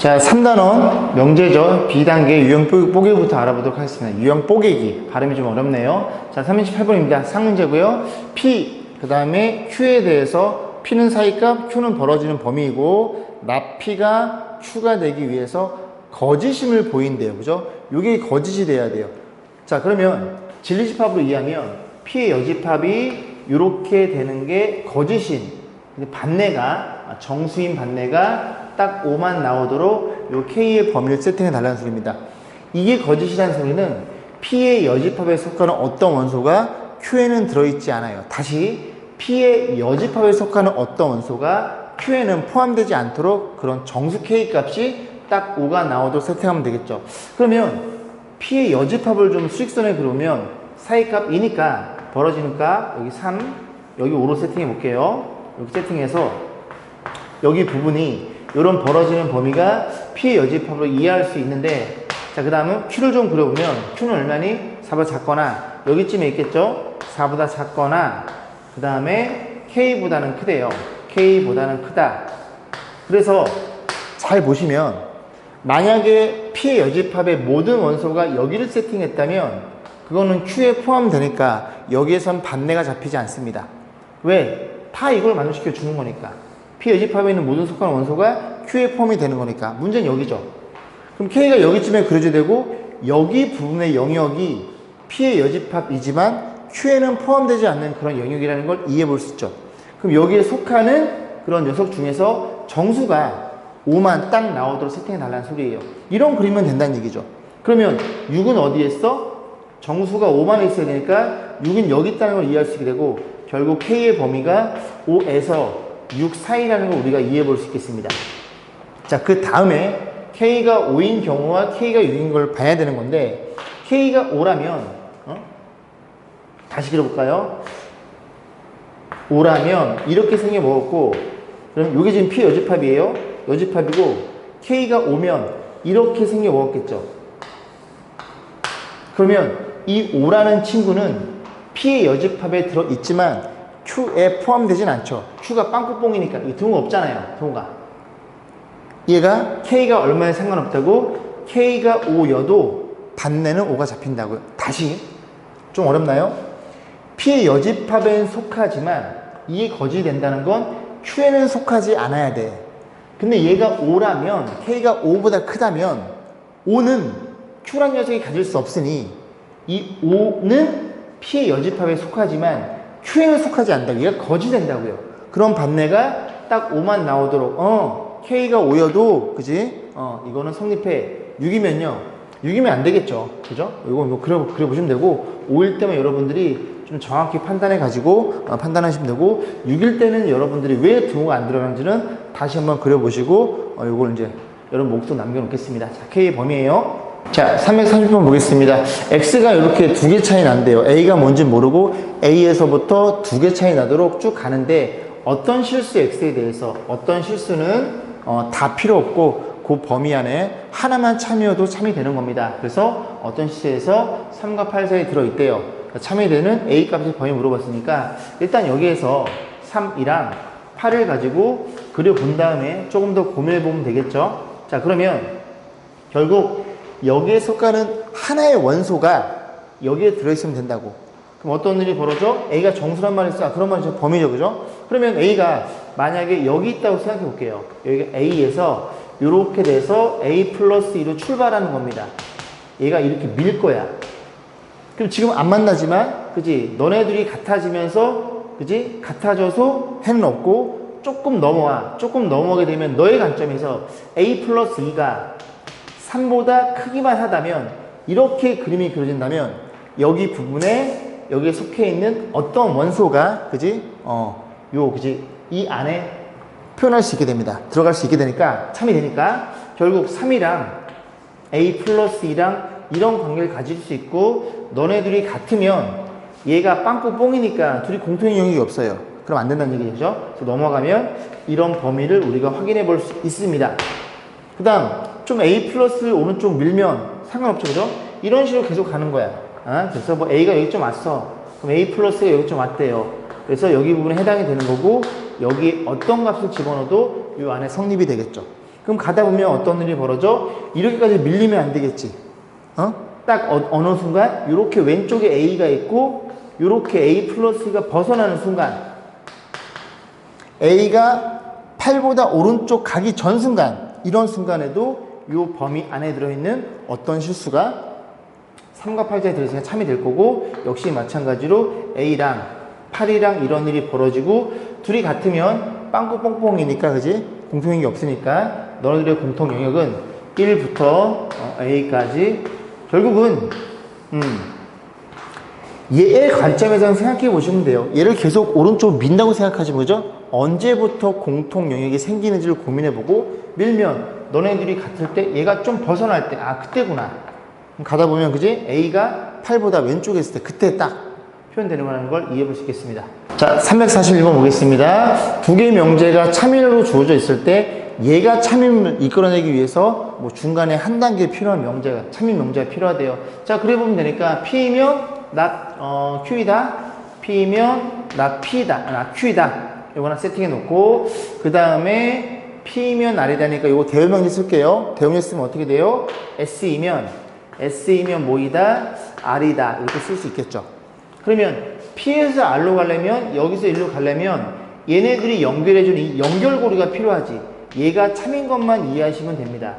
자, 3단원 명제죠. B단계 유형 뽀개기부터 알아보도록 하겠습니다. 유형 뽀개기. 발음이 좀 어렵네요. 자, 328번입니다. 상문제고요. P, 그 다음에 Q에 대해서 P는 사이값, Q는 벌어지는 범위이고 납P가 Q가 되기 위해서 거짓임을 보인대요. 그죠? 요게 거짓이 돼야 돼요. 자, 그러면 진리집합으로 이해하면 P의 여집합이 이렇게 되는 게 거짓인, 반내가, 정수인 반내가 딱 5만 나오도록 요 K의 범위를 세팅해 달라는 소리입니다. 이게 거짓이라는 소리는 P의 여집합에 속하는 어떤 원소가 Q에는 들어있지 않아요. 다시 P의 여집합에 속하는 어떤 원소가 Q에는 포함되지 않도록 그런 정수 K 값이 딱 5가 나오도록 세팅하면 되겠죠. 그러면 P의 여집합을 좀 수직선에 그려면 사이값 2니까 벌어지는 값 여기 3, 여기 5로 세팅해 볼게요. 이렇게 세팅해서 여기 부분이 이런 벌어지는 범위가 P의 여집합으로 이해할 수 있는데, 자, 그 다음은 Q를 좀 그려보면 Q는 얼마니? 4보다 작거나 여기쯤에 있겠죠? 4보다 작거나 그 다음에 K보다는 크대요. K보다는 크다. 그래서 잘 보시면 만약에 P의 여집합의 모든 원소가 여기를 세팅했다면 그거는 Q에 포함되니까 여기에선 반내가 잡히지 않습니다. 왜? 다 이걸 만족시켜 주는 거니까. P 여집합에 있는 모든 속하는 원소가 Q에 포함이 되는 거니까. 문제는 여기죠. 그럼 K가 여기쯤에 그려져야 되고 여기 부분의 영역이 P의 여집합이지만 Q에는 포함되지 않는 그런 영역이라는 걸 이해해 볼 수 있죠. 그럼 여기에 속하는 그런 녀석 중에서 정수가 5만 딱 나오도록 세팅해 달라는 소리예요. 이런 그림은 된다는 얘기죠. 그러면 6은 어디에 있어? 정수가 5만에 있어야 되니까 6은 여기 있다는 걸 이해할 수 있게 되고 결국 K의 범위가 5에서 6 사이라는 걸 우리가 이해해 볼 수 있겠습니다. 자, 그 다음에 K가 5인 경우와 K가 6인 걸 봐야 되는 건데 K가 5라면 다시 그려볼까요? 5라면 이렇게 생겨 먹었고 그럼 이게 지금 P 여집합이에요. 여집합이고 K가 5면 이렇게 생겨 먹었겠죠. 그러면 이 5라는 친구는 P의 여집합에 들어있지만 Q에 포함되진 않죠. Q가 빵꾸뽕이니까 이 등호 없잖아요. 등호가. 얘가 K가 얼마에 상관없다고? K가 5여도 반내는 5가 잡힌다고요. 다시 좀 어렵나요? P의 여집합엔 속하지만 이게 거짓이 된다는 건 Q에는 속하지 않아야 돼. 근데 얘가 5라면 K가 5보다 크다면 5는 Q란 녀석이 가질 수 없으니 이 5는 P의 여집합에 속하지만 Q에는 속하지 않는다. 얘가 거짓된다고요. 그럼 반내가 딱 5만 나오도록 K가 5여도 그지? 이거는 성립해. 6이면요. 6이면 안 되겠죠. 그죠? 이거 뭐 그려보시면 되고 5일 때만 여러분들이 좀 정확히 판단해 가지고 판단하시면 되고 6일 때는 여러분들이 왜 등호가 안 들어가는지는 다시 한번 그려보시고 이걸 이제 여러분 목록 남겨놓겠습니다. 자, K의 범위예요. 자, 330번 보겠습니다. X가 이렇게 두 개 차이 난대요. A가 뭔지 모르고 A에서부터 두 개 차이 나도록 쭉 가는데 어떤 실수 X에 대해서 어떤 실수는 다 필요 없고 그 범위 안에 하나만 참여도 참이 되는 겁니다. 그래서 어떤 실수에서 3과 8 사이에 들어있대요. 참여되는 A 값의 범위 물어봤으니까 일단 여기에서 3이랑 8을 가지고 그려본 다음에 조금 더 고민해보면 되겠죠. 자, 그러면 결국 여기에 속하는 하나의 원소가 여기에 들어있으면 된다고. 그럼 어떤 일이 벌어져? A가 정수란 말이 있어. 그런 말이 범위죠. 그죠? 그러면 A가 만약에 여기 있다고 생각해 볼게요. 여기가 A에서 이렇게 돼서 A 플러스 2로 출발하는 겁니다. 얘가 이렇게 밀 거야. 그럼 지금 안 만나지만, 그지? 너네들이 같아지면서, 그지? 같아져서 해는 없고, 조금 넘어와. 조금 넘어오게 되면 너의 관점에서 A 플러스 2가 3보다 크기만 하다면 이렇게 그림이 그려진다면 여기 부분에 여기에 속해 있는 어떤 원소가 그지? 그지? 이 안에 표현할 수 있게 됩니다. 들어갈 수 있게 되니까 참이 되니까 결국 3이랑 A 플러스 2랑 이런 관계를 가질 수 있고 너네들이 같으면 얘가 빵꾸 뽕이니까 둘이 공통의 영역이 없어요. 그럼 안 된다는 얘기죠. 그래서 넘어가면 이런 범위를 우리가 확인해 볼 수 있습니다. 그 다음 좀 A 플러스 오른쪽 밀면 상관없죠. 그죠? 이런 식으로 계속 가는 거야. 그래서 뭐 A가 여기 좀 왔어. 그럼 A 플러스가 여기 좀 왔대요. 그래서 여기 부분에 해당이 되는 거고 여기 어떤 값을 집어넣어도 이 안에 성립이 되겠죠. 그럼 가다 보면 어떤 일이 벌어져? 이렇게까지 밀리면 안 되겠지. 딱 어느 순간 이렇게 왼쪽에 A가 있고 이렇게 A 플러스가 벗어나는 순간 A가 8보다 오른쪽 가기 전 순간, 이런 순간에도 이 범위 안에 들어있는 어떤 실수가 3과 8자에 들어있으니까 참이 될 거고, 역시 마찬가지로 A랑 8이랑 이런 일이 벌어지고 둘이 같으면 빵꾸 뽕뽕이니까, 그지? 공통점이 없으니까 너희들의 공통 영역은 1부터 A까지. 결국은 얘의 관점에서 생각해 보시면 돼요. 얘를 계속 오른쪽 민다고 생각하지, 그죠? 언제부터 공통 영역이 생기는지를 고민해 보고 밀면 너네들이 같을 때, 얘가 좀 벗어날 때, 아 그때구나. 가다 보면, 그지? A가 8보다 왼쪽에 있을 때 그때 딱 표현되는 거라는 걸 이해해 볼 수 있겠습니다. 자, 341번 보겠습니다. 두 개의 명제가 참인으로 주어져 있을 때 얘가 참임을 이끌어내기 위해서 뭐 중간에 한 단계 필요한 명제가, 참임 명제가 필요하대요. 자, 그래 보면 되니까 P이면 not Q이다, P이면 not P이다, not Q이다. 요거 하나 세팅해 놓고, 그 다음에 P이면 R이다니까 요거 대용명제 쓸게요. 대용명제 쓰면 어떻게 돼요? S이면 뭐이다, R이다, 이렇게 쓸 수 있겠죠. 그러면 P에서 R로 가려면, 여기서 1로 가려면 얘네들이 연결해주는 이 연결고리가 필요하지. 얘가 참인 것만 이해하시면 됩니다.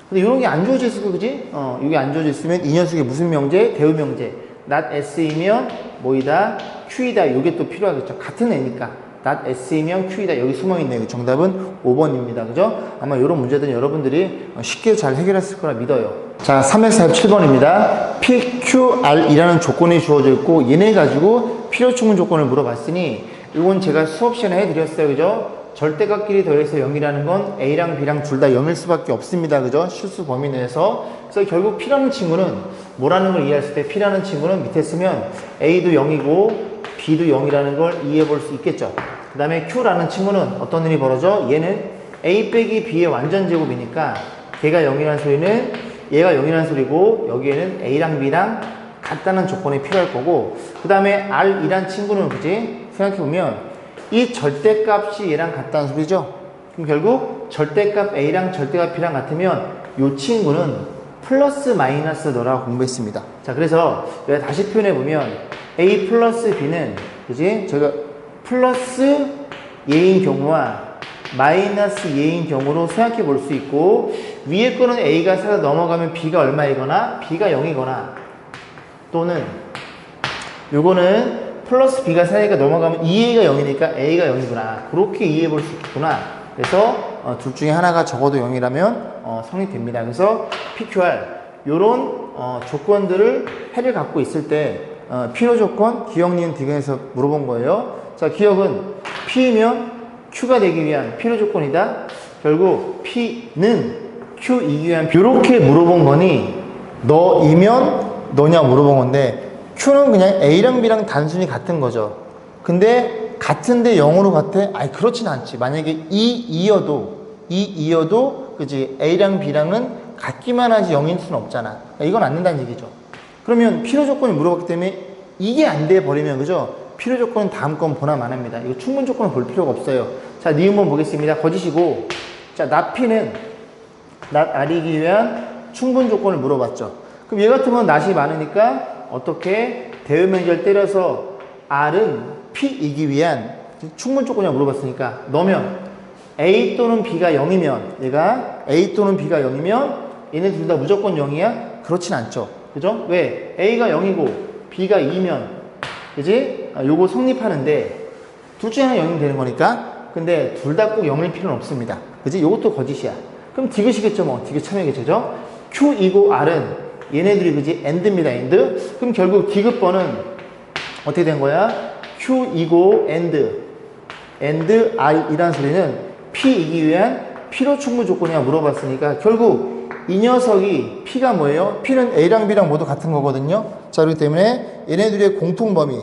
근데 이런 게 안 주어져 있을 거, 그지? 이게 안 주어져 있으면 이 녀석이 무슨 명제? 대우명제. not S이면 뭐이다, Q이다. 요게 또 필요하겠죠. 같은 애니까. not S이면 Q이다. 여기 숨어있네요. 정답은 5번입니다. 그죠? 아마 이런 문제들은 여러분들이 쉽게 잘 해결했을 거라 믿어요. 자, 347번입니다. PQR이라는 조건이 주어져 있고, 얘네 가지고 필요충분 조건을 물어봤으니, 이건 제가 수업 시간에 해드렸어요. 그죠? 절대값끼리 더해서 0이라는 건 A랑 B랑 둘 다 0일 수밖에 없습니다. 그죠? 실수 범위 내에서. 그래서 결국 P라는 친구는 뭐라는 걸 이해했을 때, P라는 친구는 밑에 쓰면 A도 0이고 B도 0이라는 걸 이해해 볼 수 있겠죠. 그 다음에 Q라는 친구는 어떤 일이 벌어져? 얘는 A 빼기 B의 완전 제곱이니까 걔가 0이라는 소리는 얘가 0이라는 소리고, 여기에는 A랑 B랑 같다는 조건이 필요할 거고, 그 다음에 R이란 친구는, 그지? 생각해보면 이 절대값이 얘랑 같다는 소리죠. 그럼 결국 절대값 A랑 절대값 B랑 같으면 이 친구는 플러스 마이너스 너라고 공부했습니다. 자, 그래서 내가 다시 표현해보면 A 플러스 B는, 그지? 저희가 플러스 예인 경우와 마이너스 예인 경우로 생각해 볼 수 있고, 위에 거는 A가 4가 넘어가면 B가 얼마이거나 B가 0이거나, 또는 요거는 플러스 B가 4가 넘어가면 2A가 0이니까 A가 0이구나. 그렇게 이해해 볼 수 있겠구나. 그래서 둘 중에 하나가 적어도 0이라면 성립됩니다. 그래서 PQR 요런 조건들을 해를 갖고 있을 때 필요 조건, 기억, 니은, 디귿에서 물어본 거예요. 자, 기억은 P이면 Q가 되기 위한 필요 조건이다. 결국 P는 Q이기 위한, 이렇게 물어본 거니 너이면 너냐 물어본 건데, Q는 그냥 A랑 B랑 단순히 같은 거죠. 근데 같은데 0으로 같아? 아니, 그렇진 않지. 만약에 이어도 그지? A랑 B랑은 같기만 하지 0일 수는 없잖아. 이건 안 된다는 얘기죠. 그러면 필요 조건을 물어봤기 때문에 이게 안 돼 버리면, 그죠? 필요 조건은 다음 건 보나 마나입니다. 이거 충분 조건을 볼 필요가 없어요. 자, 니은번 보겠습니다. 거짓이고. 자, not P는 not R이기 위한 충분 조건을 물어봤죠. 그럼 얘 같으면 not이 많으니까 어떻게 대외면제를 때려서 R은 P이기 위한 충분 조건이라고 물어봤으니까 넣으면 A 또는 B가 0이면, 얘가 A 또는 B가 0이면 얘네 둘 다 무조건 0이야? 그렇진 않죠. 그죠? 왜? A가 0이고 B가 2면, 그지? 요거 성립하는데 둘 중에 하나 0이면 되는 거니까. 근데 둘 다 꼭 0일 필요는 없습니다. 그지? 요것도 거짓이야. 그럼 디귿이겠죠, 뭐. 디귿 참여겠죠, 그죠? Q이고 R은 얘네들이, 그지? AND입니다, AND. 그럼 결국 디귿번은 어떻게 된 거야? Q이고 AND R이란 소리는 P이기 위한 필요 충분 조건이야 물어봤으니까, 결국 이 녀석이 P가 뭐예요? P는 A랑 B랑 모두 같은 거거든요. 자, 그렇기 때문에 얘네들의 공통 범위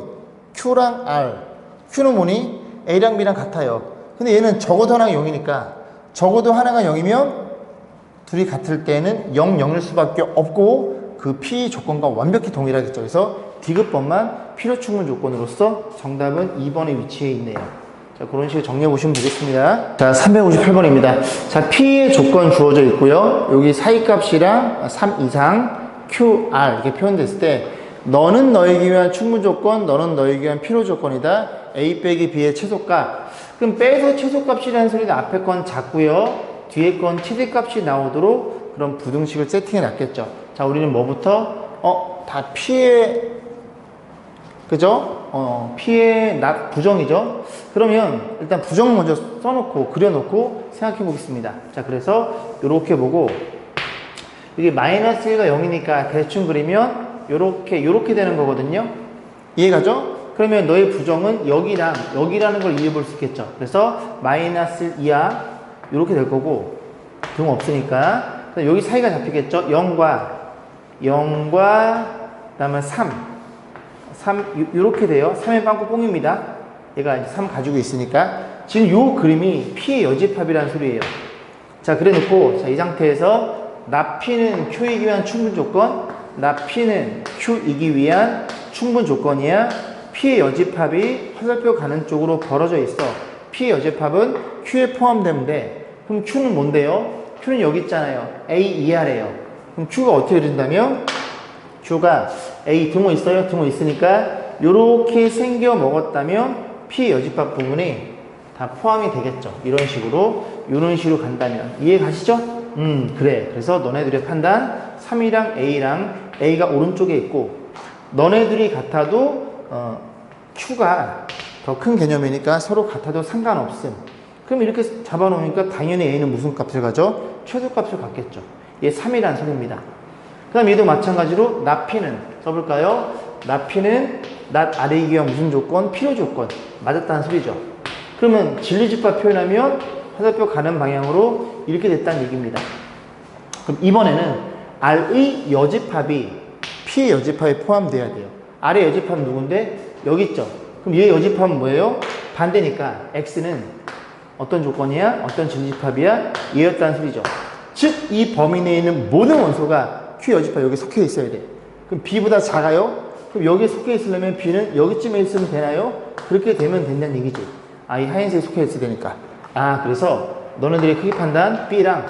Q랑 R. Q는 뭐니? A랑 B랑 같아요. 근데 얘는 적어도 하나가 0이니까, 적어도 하나가 0이면 둘이 같을 때는 0, 0일 수밖에 없고, 그 P 조건과 완벽히 동일하겠죠. 그래서 디귿번만 필요 충분 조건으로서 정답은 2번에 위치해 있네요. 자, 그런 식으로 정리해 보시면 되겠습니다. 자, 358번입니다. 자, P의 조건 주어져 있고요. 여기 사이값이랑 3 이상 QR 이렇게 표현됐을 때 너는 너에게 위한 충분 조건, 너는 너에게 위한 필요 조건이다. A 빼기 B의 최소값. 그럼 빼서 최소값이라는 소리는 앞에 건 작고요. 뒤에 건 최대값이 나오도록 그런 부등식을 세팅해 놨겠죠. 자, 우리는 뭐부터? 다 P의 그죠? P의 부정이죠? 그러면 일단 부정 먼저 써놓고 그려놓고 생각해 보겠습니다. 자, 그래서 이렇게 보고 이게 마이너스 1과 0이니까 대충 그리면 요렇게 되는 거거든요. 이해가죠? 그러면 너의 부정은 여기라는 걸 이해해 볼 수 있겠죠. 그래서 마이너스 2야 요렇게 될 거고 등 없으니까 여기 사이가 잡히겠죠. 0과 그다음에 3 이렇게 돼요. 3의 빵꾸 뽕입니다. 얘가 이제 3 가지고 있으니까 지금 요 그림이 P의 여집합이라는 소리예요. 자, 그래 놓고 자, 이 상태에서 나 P는 Q이기 위한 충분 조건, 나 P는 Q이기 위한 충분 조건이야. P의 여집합이 화살표 가는 쪽으로 벌어져 있어. P의 여집합은 Q에 포함되면 돼. 그럼 Q는 뭔데요? Q는 여기 있잖아요. A, 2R에요. 그럼 Q가 어떻게 된다면 Q가 A 등호 있어요? 등호 있으니까 이렇게 생겨 먹었다면 P의 여집합 부분이 다 포함이 되겠죠. 이런 식으로 간다면 이해 가시죠? 그래. 그래서 너네들의 판단 3이랑 A가 오른쪽에 있고 너네들이 같아도 Q가 더 큰 개념이니까 서로 같아도 상관없음. 그럼 이렇게 잡아놓으니까 당연히 A는 무슨 값을 가져? 최소값을 갖겠죠. 얘 3이라는 소리입니다. 그 다음 얘도 마찬가지로 나 P는 써볼까요? 나 P는 낫 아래이기 위한 무슨 조건? 필요 조건. 맞았다는 소리죠. 그러면 진리집합 표현하면 화살표 가는 방향으로 이렇게 됐다는 얘기입니다. 그럼 이번에는 R의 여집합이 P의 여집합에 포함돼야 돼요. R의 여집합은 누군데? 여기 있죠. 그럼 얘의 여집합은 뭐예요? 반대니까 X는 어떤 조건이야? 어떤 진리집합이야? 얘였다는 소리죠. 즉 이 범위 내에 있는 모든 원소가 Q 여집합 여기 속해 있어야 돼. 그럼 B보다 작아요? 그럼 여기에 속해 있으려면 B는 여기쯤에 있으면 되나요? 그렇게 되면 된다는 얘기지. 이 하얀색에 속해 있어야 되니까. 그래서 너네들의 크기 판단 B랑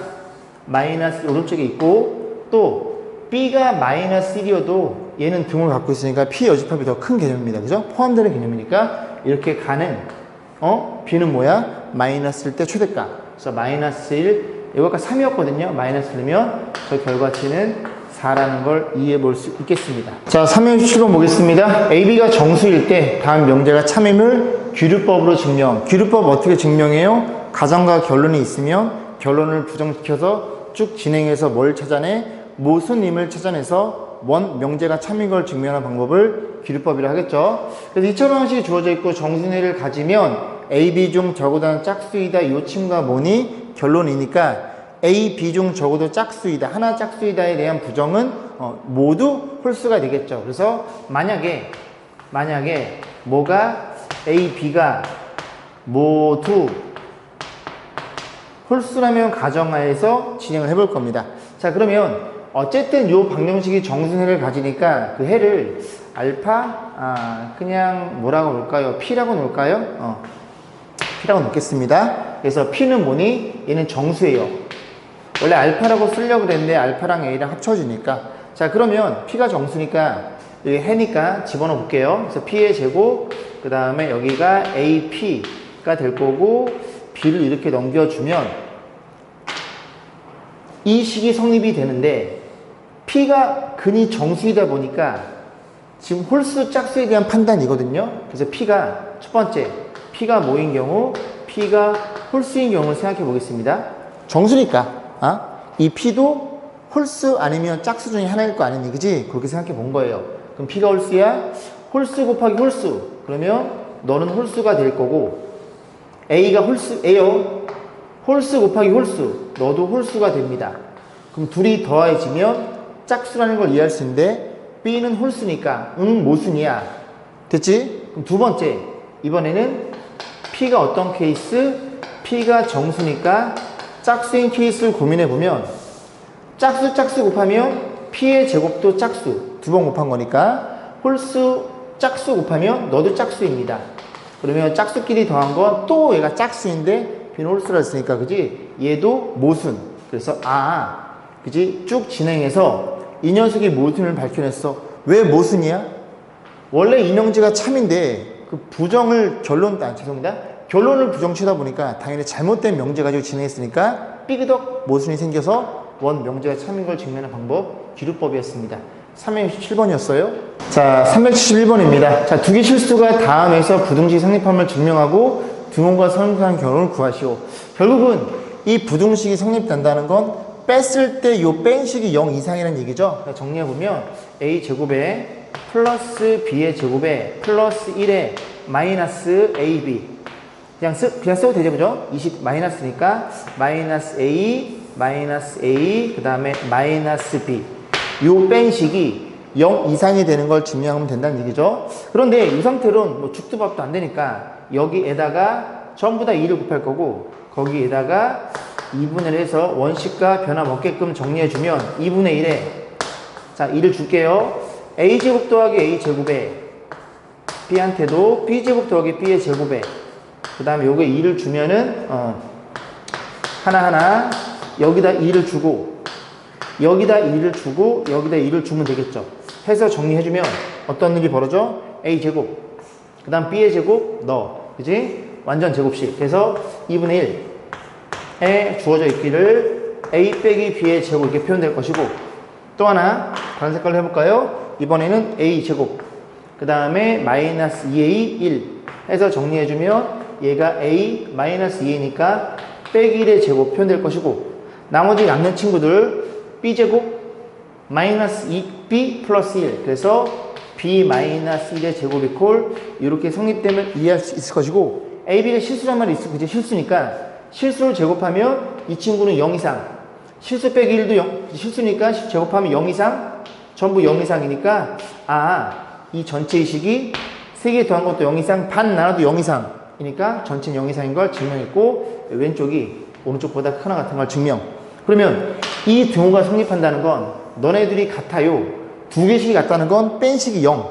마이너스 오른쪽에 있고 또 B가 마이너스 1이어도 얘는 등을 갖고 있으니까 P 여집합이 더 큰 개념입니다. 그죠? 포함되는 개념이니까 이렇게 가는 B는 뭐야? 마이너스일 때 최대값. 그래서 마이너스 1 여기가 3이었거든요. 마이너스 1이면 저 결과치는 4라는 걸 이해해 볼 수 있겠습니다. 자, 367번 보겠습니다. AB가 정수일 때 다음 명제가 참임을 귀류법으로 증명. 귀류법 어떻게 증명해요? 가정과 결론이 있으면 결론을 부정시켜서 쭉 진행해서 뭘 찾아내? 모순임을 찾아내서 원 명제가 참인 걸 증명하는 방법을 귀류법이라 하겠죠. 그래서 이처럼 방식이 주어져 있고 정수네를 가지면 AB 중 적어도 짝수이다. 이 친구가 뭐니? 결론이니까 A, B 중 적어도 짝수이다. 하나 짝수이다에 대한 부정은 모두 홀수가 되겠죠. 그래서 만약에 뭐가 A, B가 모두 홀수라면 가정하에서 진행을 해볼 겁니다. 자, 그러면 어쨌든 요 방정식이 정수해를 가지니까 그 해를 알파 그냥 뭐라고 놓을까요? P라고 놓을까요? P라고 놓겠습니다. 그래서 P는 뭐니? 얘는 정수예요. 원래 알파라고 쓰려고 그랬는데 알파랑 A랑 합쳐지니까. 자, 그러면 P가 정수니까 여기 해니까 집어넣어 볼게요. 그래서 P의 제곱 그 다음에 여기가 AP가 될 거고 B를 이렇게 넘겨주면 이 식이 성립이 되는데 P가 근이 정수이다 보니까 지금 홀수 짝수에 대한 판단이거든요. 그래서 P가 첫 번째 P가 뭐인 경우 P가 홀수인 경우를 생각해 보겠습니다. 정수니까 이 P도 홀수 아니면 짝수 중에 하나일 거 아니니 그지? 그렇게 생각해 본 거예요. 그럼 P가 홀수야? 홀수 곱하기 홀수. 그러면 너는 홀수가 될 거고 A가 홀수예요. 홀수 곱하기 홀수. 너도 홀수가 됩니다. 그럼 둘이 더해지면 짝수라는 걸 이해할 수 있는데 B는 홀수니까 모순이야. 됐지? 그럼 두 번째 이번에는 P가 어떤 케이스? P가 정수니까 짝수인 케이스를 고민해보면 짝수 곱하면 P의 제곱도 짝수 두 번 곱한 거니까 홀수 짝수 곱하면 너도 짝수입니다. 그러면 짝수끼리 더한 건 또 얘가 짝수인데 b는 홀수라 했으니까 그지? 얘도 모순. 그래서 그지? 쭉 진행해서 이 녀석이 모순을 밝혀냈어. 왜 모순이야? 원래 이명제가 참인데 그 부정을 죄송합니다. 결론을 부정치다 보니까 당연히 잘못된 명제 가지고 진행했으니까 삐그덕 모순이 생겨서 원 명제가 참인 걸 증명하는 방법 기루법이었습니다. 367번이었어요. 자, 371번입니다. 자, 두 개 실수가 다음에서 부등식 성립함을 증명하고 등호가 성립한 결론을 구하시오. 결국은 이 부등식이 성립된다는 건 뺐을 때 요 뺀 식이 0 이상이라는 얘기죠. 그러니까 정리해보면 a제곱에 플러스 b의 제곱에 플러스 1에 마이너스 ab 그냥 써도 되죠, 그죠? 20 마이너스니까 마이너스 a 그 다음에 마이너스 b 요 뺀 식이 0 이상이 되는 걸 증명하면 된다는 얘기죠. 그런데 이 상태로는 뭐 죽도 밥도 안 되니까 여기에다가 전부 다 2를 곱할 거고 거기에다가 2분을 해서 원식과 변함없게끔 정리해주면 2분의 1에 자 2를 줄게요. a제곱 더하기 a제곱에 b한테도 b제곱 더하기 b의 제곱에 그 다음에 요게 2를 주면은 하나하나 여기다 2를 주고 여기다 2를 주고 여기다 2를 주면 되겠죠. 해서 정리해주면 어떤 일이 벌어져? a제곱 그 다음 b의 제곱 그지? 완전 제곱식. 그래서 2분의 1에 주어져 있기를 a 빼기 b의 제곱 이렇게 표현될 것이고 또 하나 다른 색깔로 해볼까요? 이번에는 a제곱 그 다음에 마이너스 2a 1 해서 정리해주면 얘가 a 마이너스 2a니까 빼기 1의 제곱 표현될 것이고 나머지 남는 친구들 b제곱 마이너스 2b 플러스 1 그래서 b 마이너스 1의 제곱 이퀄 이렇게 성립되면 이해할 수 있을 것이고 ab가 실수란 말이 있어. 그치? 실수니까 실수를 제곱하면 이 친구는 0 이상 실수 빼기 1도 0 실수니까 제곱하면 0 이상 전부 0 이상이니까 이 전체의 식이 3개 더한 것도 0 이상 반 나눠도 0 이상이니까 전체는 0 이상인 걸 증명했고 왼쪽이 오른쪽보다 크나 같은 걸 증명. 그러면 이 등호가 성립한다는 건 너네들이 같아요. 두 개씩이 같다는 건 뺀식이 0.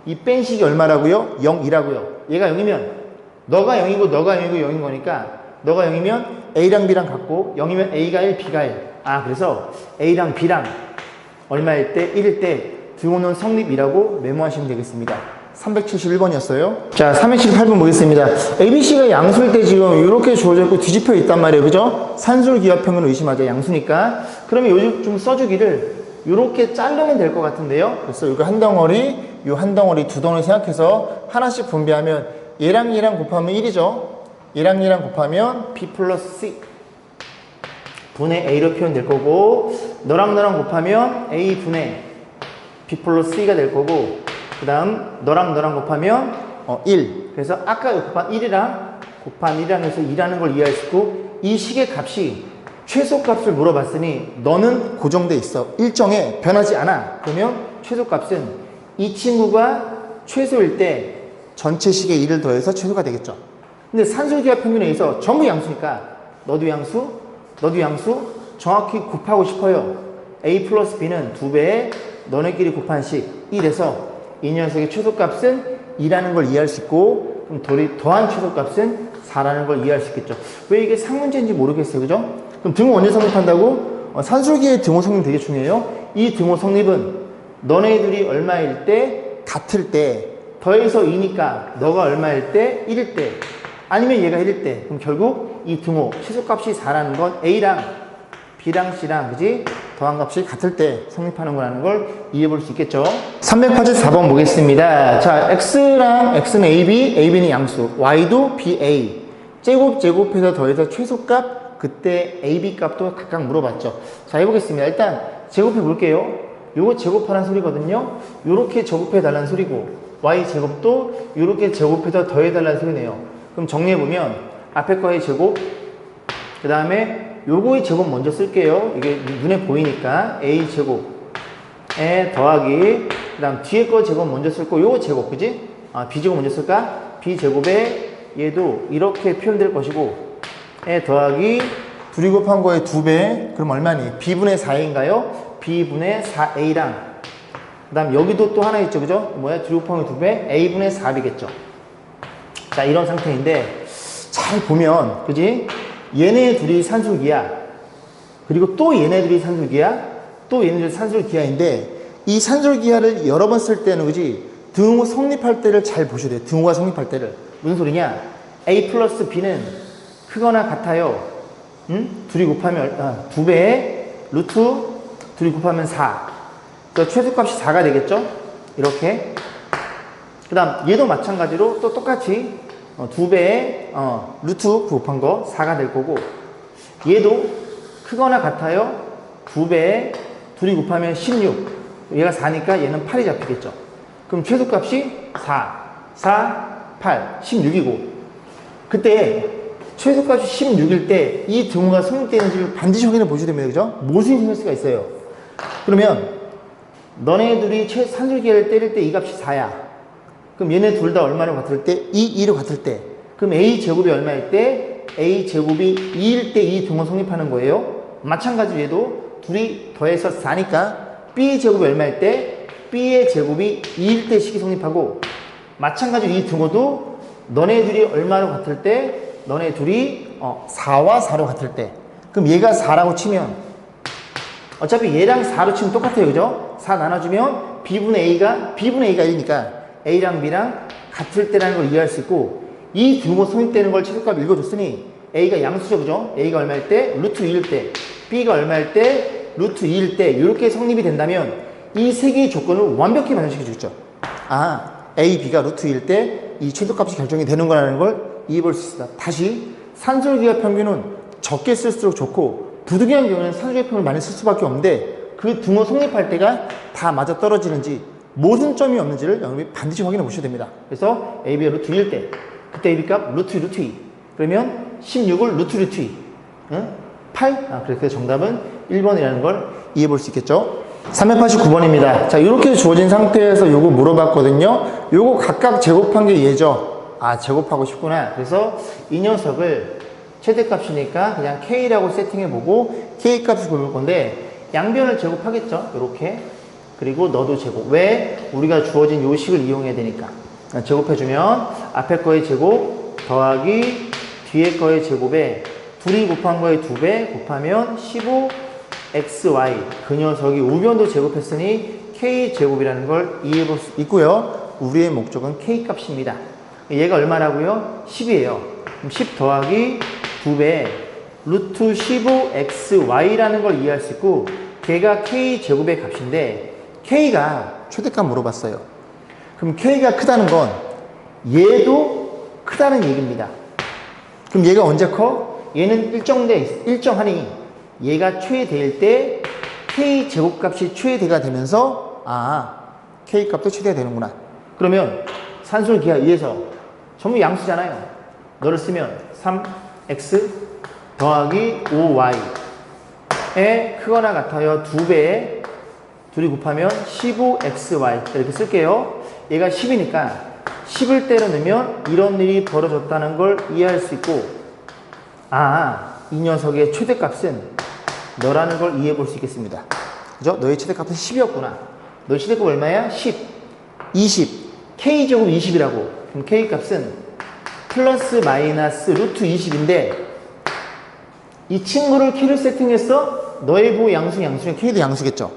이 뺀식이 얼마라고요? 0이라고요. 얘가 0이면 너가 0이고 너가 0이고 0인 거니까 너가 0이면 A랑 B랑 같고 0이면 A가 1, B가 1. 그래서 A랑 B랑 얼마일 때? 1일 때 등호는 성립이라고 메모하시면 되겠습니다. 371번이었어요. 자, 378번 보겠습니다. ABC가 양수일 때 지금 이렇게 주어져 있고 뒤집혀 있단 말이에요. 그죠? 산술기하평균을 의심하자. 양수니까. 그러면 요즘 좀 써주기를 이렇게 자르면 될 것 같은데요. 그래서 이거 한 덩어리, 요 한 덩어리 두 덩어리 생각해서 하나씩 분배하면 얘랑 얘랑 곱하면 1이죠. 얘랑 얘랑 곱하면 B 플러스 C 분의 A로 표현될 거고 너랑 너랑 곱하면 A 분의 B 플러스 C가 될 거고 그 다음 너랑 너랑 곱하면 1 그래서 아까 곱한 1이랑 해서 2라는 걸 이해할 수 있고 이 식의 값이 최소값을 물어봤으니 너는 고정돼 있어. 일정에 변하지 않아. 그러면 최소값은 이 친구가 최소일 때 전체 식에 2를 더해서 최소가 되겠죠. 근데 산술기하 평균에 의해서 전부 양수니까 너도 양수, 너도 양수 정확히 곱하고 싶어요. A 플러스 B는 2배에 너네끼리 곱한 식 1에서 이 녀석의 최소값은 2라는 걸 이해할 수 있고 그럼 더한 최소값은 4라는 걸 이해할 수 있겠죠. 왜 이게 상문제인지 모르겠어요. 그죠? 그럼 등호 언제 성립한다고? 산술기의 등호 성립 되게 중요해요. 이 등호 성립은 너네들이 얼마일 때 같을 때 더해서 2니까 너가 얼마일 때 1일 때 아니면 얘가 1일 때 그럼 결국 이 등호 최소값이 4라는 건 A랑 B랑 C랑 그지? 더한 값이 같을 때 성립하는 거라는 걸 이해해 볼 수 있겠죠. 384번 보겠습니다. 자, X랑 X는 AB, AB는 양수, Y도 BA 제곱해서 더해서 최소값 그때 AB 값도 각각 물어봤죠. 자, 해보겠습니다. 일단 제곱해 볼게요. 요거 제곱하는 소리거든요. 요렇게 제곱해 달라는 소리고 Y 제곱도 요렇게 제곱해서 더해 달라는 소리네요. 그럼 정리해보면 앞에 거의 제곱 그 다음에 요거의 제곱 먼저 쓸게요. 이게 눈에 보이니까 A 제곱에 더하기 그 다음 뒤에 거 제곱 먼저 쓸 거 요거 제곱 그지? B 제곱 먼저 쓸까? B 제곱에 얘도 이렇게 표현될 것이고 에 더하기 둘이 곱한 거에 2배 그럼 얼마니? B분의 4A인가요? B분의 4A랑 그 다음 여기도 또 하나 있죠 그죠? 뭐야? 둘이 곱한 거 2배 A분의 4B겠죠. 자, 이런 상태인데 잘 보면, 그지? 얘네 둘이 산술기야. 그리고 또 얘네 둘이 산술기야. 또 얘네 둘이 산술기하인데 이 산술기하를 여러 번 쓸 때는, 그지? 등호 성립할 때를 잘 보셔야 돼요. 등호가 성립할 때를. 무슨 소리냐? A 플러스 B는 크거나 같아요. 둘이 곱하면 2배의 루트, 둘이 곱하면 4. 그래서 최소값이 4가 되겠죠? 이렇게. 그 다음 얘도 마찬가지로 또 똑같이 2배의 루트 곱한 거 4가 될 거고, 얘도 크거나 같아요. 2배의 둘이 곱하면 16. 얘가 4니까 얘는 8이 잡히겠죠. 그럼 최소값이 4, 8, 16이고, 그때 최소값이 16일 때 이 등호가 성립되는지를 반드시 확인해 보셔야 됩니다. 그죠? 모순이 생길 수가 있어요. 그러면 너네 둘이 산술기하를 때릴 때 이 값이 4야. 그럼 얘네 둘 다 얼마로 같을 때? 2로 같을 때. 그럼 A제곱이 얼마일 때? A제곱이 2일 때 이 등호 성립하는 거예요. 마찬가지로 얘도 둘이 더해서 4니까 B제곱이 얼마일 때? B의 제곱이 2일 때 식이 성립하고, 마찬가지로 이 등호도 너네 둘이 얼마로 같을 때? 너네 둘이 4와 4로 같을 때. 그럼 얘가 4라고 치면 어차피 얘랑 4로 치면 똑같아요. 그죠? 4 나눠주면 B분의 A가 1이니까 A랑 B랑 같을 때라는 걸 이해할 수 있고, 이 등호 성립되는 걸 최소값 읽어줬으니 A가 양수죠. 그죠? A가 얼마일 때? 루트 2일 때. B가 얼마일 때? 루트 2일 때. 이렇게 성립이 된다면 이 세 개의 조건을 완벽히 만족시켜 주겠죠. A, B가 루트 2일 때 이 최소값이 결정이 되는 거라는 걸 이해해 볼 수 있습니다. 다시 산술기하 평균은 적게 쓸수록 좋고, 부득이한 경우에는 산술기하 평균을 많이 쓸 수밖에 없는데, 그 등호 성립할 때가 다 맞아 떨어지는지 모순점이 없는지를 여러분이 반드시 확인해 보셔야 됩니다. 그래서 AB가 루트 2일 때 그때 AB 값 루트 2. 그러면 16을 루트 2. 8? 그래서 정답은 1번이라는 걸 이해해 볼 수 있겠죠. 389번입니다. 자, 이렇게 주어진 상태에서 요거 물어봤거든요. 요거 각각 제곱한 게 얘죠. 제곱하고 싶구나. 그래서 이 녀석을 최대값이니까 그냥 K라고 세팅해보고 K값을 볼 건데, 양변을 제곱하겠죠. 이렇게. 그리고 너도 제곱. 왜? 우리가 주어진 요 식을 이용해야 되니까. 제곱해주면 앞에 거의 제곱 더하기 뒤에 거의 제곱에 둘이 곱한 거의 2배 곱하면 15xy. 그 녀석이 우변도 제곱했으니 K제곱이라는 걸 이해해 볼 수 있고요. 우리의 목적은 K값입니다. 얘가 얼마라고요? 10이에요. 그럼 10 더하기 2배 루트 15xy라는 걸 이해할 수 있고, 걔가 K제곱의 값인데 K가 최대값 물어봤어요. 그럼 K가 크다는 건 얘도 크다는 얘기입니다. 그럼 얘가 언제 커? 얘는 일정하니 얘가 최대일 때 K제곱값이 최대가 되면서 K값도 최대가 되는구나. 그러면 산술기하 2에서 전부 양수잖아요. 너를 쓰면 3x 더하기 5y에 크거나 같아요 2배에 둘이 곱하면 15xy 이렇게 쓸게요. 얘가 10이니까 10을 때려 넣으면 이런 일이 벌어졌다는 걸 이해할 수 있고, 이 녀석의 최대값은 너라는 걸 이해해 볼 수 있겠습니다. 그죠? 너의 최대값은 10이었구나. 너의 최대값 얼마야? 10, 20. K제곱 20이라고. 그럼 K값은 플러스 마이너스 루트 20인데, 이 친구를 K를 세팅했어? 너의 보 양수면 K도 양수겠죠.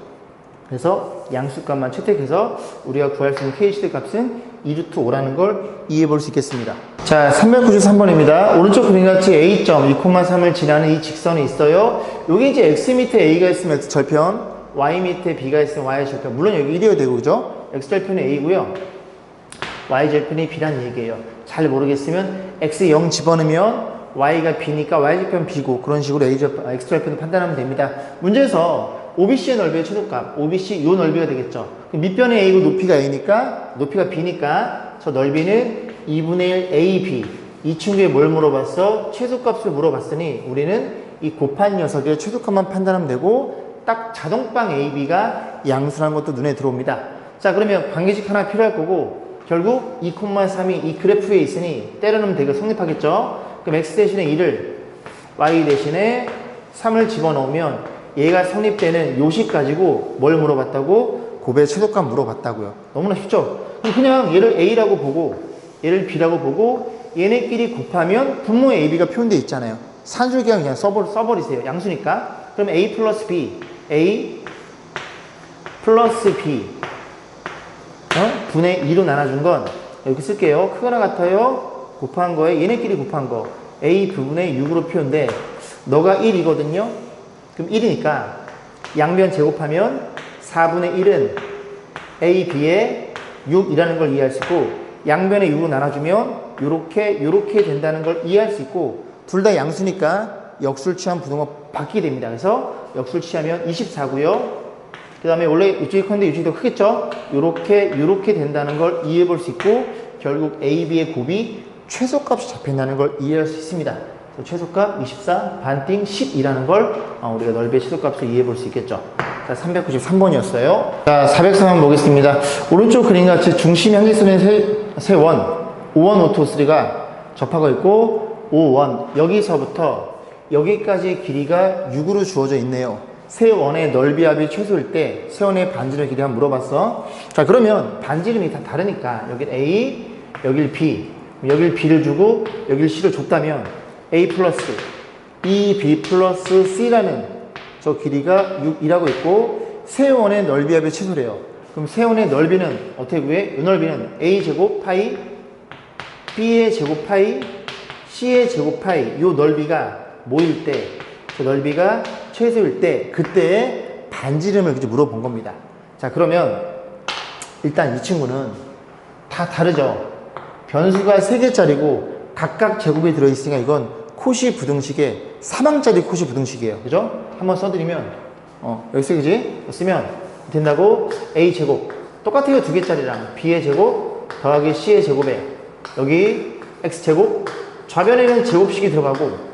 그래서 양수값만 채택해서 우리가 구할 수 있는 K 최대값은 2루트 5라는 걸 이해해 볼 수 있겠습니다. 자, 393번입니다. 오른쪽 그림같이 A점 2,3을 지나는 이 직선이 있어요. 여기 이제 X 밑에 A가 있으면 X 절편, Y 밑에 B가 있으면 Y 절편. 물론 여기 1이어야 되고, 그죠? X 절편이 A고요. Y 절편이 B란 얘기예요. 잘 모르겠으면 X 0 집어넣으면 Y가 B니까 Y 절편 B고, 그런 식으로 X 절편을 판단하면 됩니다. 문제에서 OBC의 넓이의 최소값, OBC 요 넓이가 되겠죠. 밑변이 A고 높이가 A니까, 높이가 B니까 저 넓이는 2분의 1 AB. 이 친구에 뭘 물어봤어? 최소값을 물어봤으니 우리는 이 곱한 녀석의 최소값만 판단하면 되고, 딱 자동방 AB가 양수라는 것도 눈에 들어옵니다. 자, 그러면 관계식 하나 필요할 거고, 결국 2,3이 이 그래프에 있으니 때려넣으면 되게 성립하겠죠. 그럼 X 대신에 2를, Y 대신에 3을 집어넣으면 얘가 성립되는 요식 가지고 뭘 물어봤다고? 곱의 최소값 물어봤다고요. 너무나 쉽죠? 그럼 그냥 얘를 A라고 보고 얘를 B라고 보고 얘네끼리 곱하면 분모에 AB가 표현되어 있잖아요. 산술기한 그냥 써버리세요. 양수니까. 그럼 A 플러스 B, A 플러스 B 분의 2로 나눠준 건 이렇게 쓸게요. 크거나 같아요. 곱한 거에 얘네끼리 곱한 거 A 부분의 6으로 표현돼. 너가 1이거든요. 그럼 1이니까 양변 제곱하면 4분의 1은 A, B의 6이라는 걸 이해할 수 있고 양변의 6으로 나눠주면 요렇게 된다는 걸 이해할 수 있고 둘 다 양수니까 역술 취한 부등호 바뀌게 됩니다. 그래서 역술 취하면 24고요. 그 다음에 원래 이쪽이 큰데 이쪽이 더 크겠죠? 요렇게 된다는 걸 이해해 볼 수 있고 결국 A, B의 곱이 최소값이 잡힌다는 걸 이해할 수 있습니다. 최소값 24, 반띵 10이라는 걸 우리가 넓이의 최소값을 이해해 볼 수 있겠죠. 자, 393번이었어요. 자, 403번 보겠습니다. 오른쪽 그림같이 중심 향기선의 세 원, 5원, 5, 2, 3가 접하고 있고 5원, 여기서부터 여기까지 길이가 6으로 주어져 있네요. 세 원의 넓이 합이 최소일 때 세 원의 반지름 길이 한번 물어봤어. 자, 그러면 반지름이 다 다르니까 여길 A, 여길 B, 여길 B를 주고 여길 C를 줬다면 A 플러스 2B 플러스 C라는 저 길이가 6이라고 있고 세 원의 넓이 합의 최소래요. 그럼 세 원의 넓이는 어떻게 구해? 이 넓이는 A 제곱 파이, B의 제곱 파이, C의 제곱 파이 요 넓이가 모일 때 그 넓이가 최소일 때 그때의 반지름을 물어본 겁니다. 자, 그러면 일단 이 친구는 다 다르죠. 변수가 3개짜리고 각각 제곱이 들어있으니까 이건 코시 부등식의 3항짜리 코시 부등식이에요. 그죠? 한번 써드리면 여기 쓰기지? 쓰면 된다고 A 제곱 똑같아요. 2개짜리랑 B의 제곱 더하기 C의 제곱에 여기 X 제곱 좌변에는 제곱식이 들어가고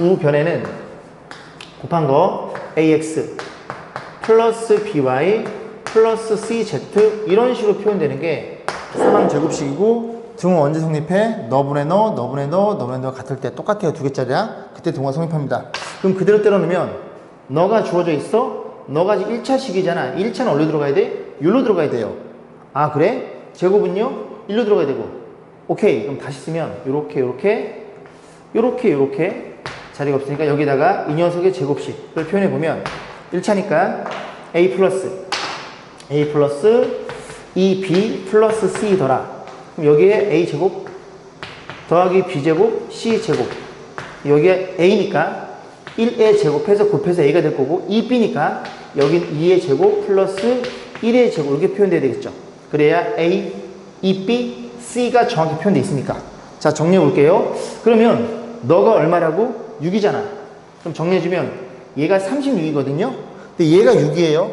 우변에는 곱한 거 AX 플러스 BY 플러스 CZ 이런 식으로 표현되는 게 3항 제곱식이고 등호 언제 성립해? 너분의 너분의 너분의 너 같을 때 똑같아요. 2개짜리야. 그때 등호가 성립합니다. 그럼 그대로 때려놓으면 너가 주어져 있어? 너가 지금 1차식이잖아. 1차는 어디로 들어가야 돼? 여기로 들어가야 돼요. 아, 그래? 제곱은요? 1로 들어가야 되고. 오케이. 그럼 다시 쓰면 요렇게 자리가 없으니까 여기다가 이 녀석의 제곱식을 표현해보면 1차니까 A 플러스 2B 플러스 C 더라. 그럼 여기에 A 제곱 더하기 B 제곱 C 제곱 여기에 A니까 1의 제곱해서 곱해서 A가 될 거고 2B니까 여긴 2의 제곱 플러스 1의 제곱 이렇게 표현돼야 되겠죠. 그래야 A, 2B, C가 정확히 표현되어 있으니까. 자, 정리해 볼게요. 그러면 너가 얼마라고? 6이잖아. 그럼 정리해주면 얘가 36이거든요. 근데 얘가 6이에요.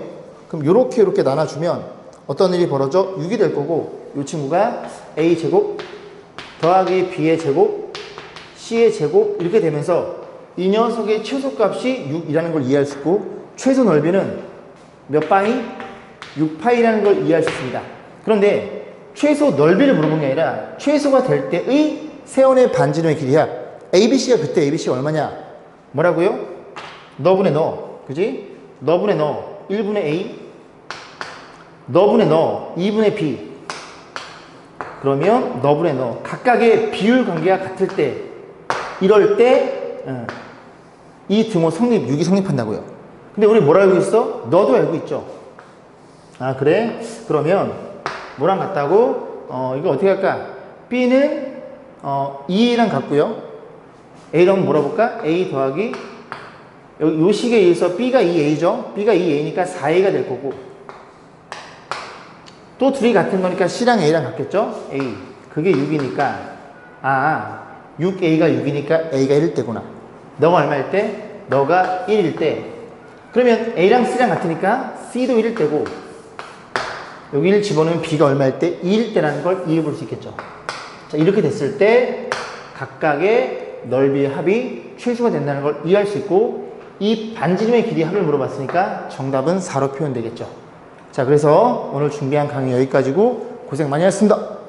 그럼 요렇게 나눠주면 어떤 일이 벌어져? 6이 될 거고 이 친구가 A 제곱 더하기 B의 제곱 C의 제곱 이렇게 되면서 이 녀석의 최소값이 6이라는 걸 이해할 수 있고 최소 넓이는 몇 파이? 6파이라는 걸 이해할 수 있습니다. 그런데 최소 넓이를 물어본 게 아니라 최소가 될 때의 세원의 반지름의 길이야. ABC가 그때 ABC가 얼마냐? 뭐라고요? 너분의 너, 그지? 너분의 너 1분의 A 너분의 너 2분의 B 그러면 너분의 너 각각의 비율 관계가 같을 때 이럴 때 이 등호 성립 6이 성립한다고요. 근데 우리 뭘 알고 있어? 너도 알고 있죠. 아, 그래? 그러면 뭐랑 같다고? 이거 어떻게 할까? B는 2랑 같고요. A를 한번 물어볼까? A 더하기 요 식에 의해서 B가 2A죠. B가 2A니까 4A가 될 거고 또 둘이 같은 거니까 C랑 A랑 같겠죠? A 그게 6이니까 6A가 6이니까 A가 1일 때구나. 너가 얼마일 때? 너가 1일 때 그러면 A랑 C랑 같으니까 C도 1일 때고 여기 1 집어넣으면 B가 얼마일 때? 2일 때라는 걸 이해해 볼 수 있겠죠. 자, 이렇게 됐을 때 각각의 넓이의 합이 최소가 된다는 걸 이해할 수 있고 이 반지름의 길이 합을 물어봤으니까 정답은 4로 표현되겠죠. 자, 그래서 오늘 준비한 강의 여기까지고 고생 많이 하셨습니다.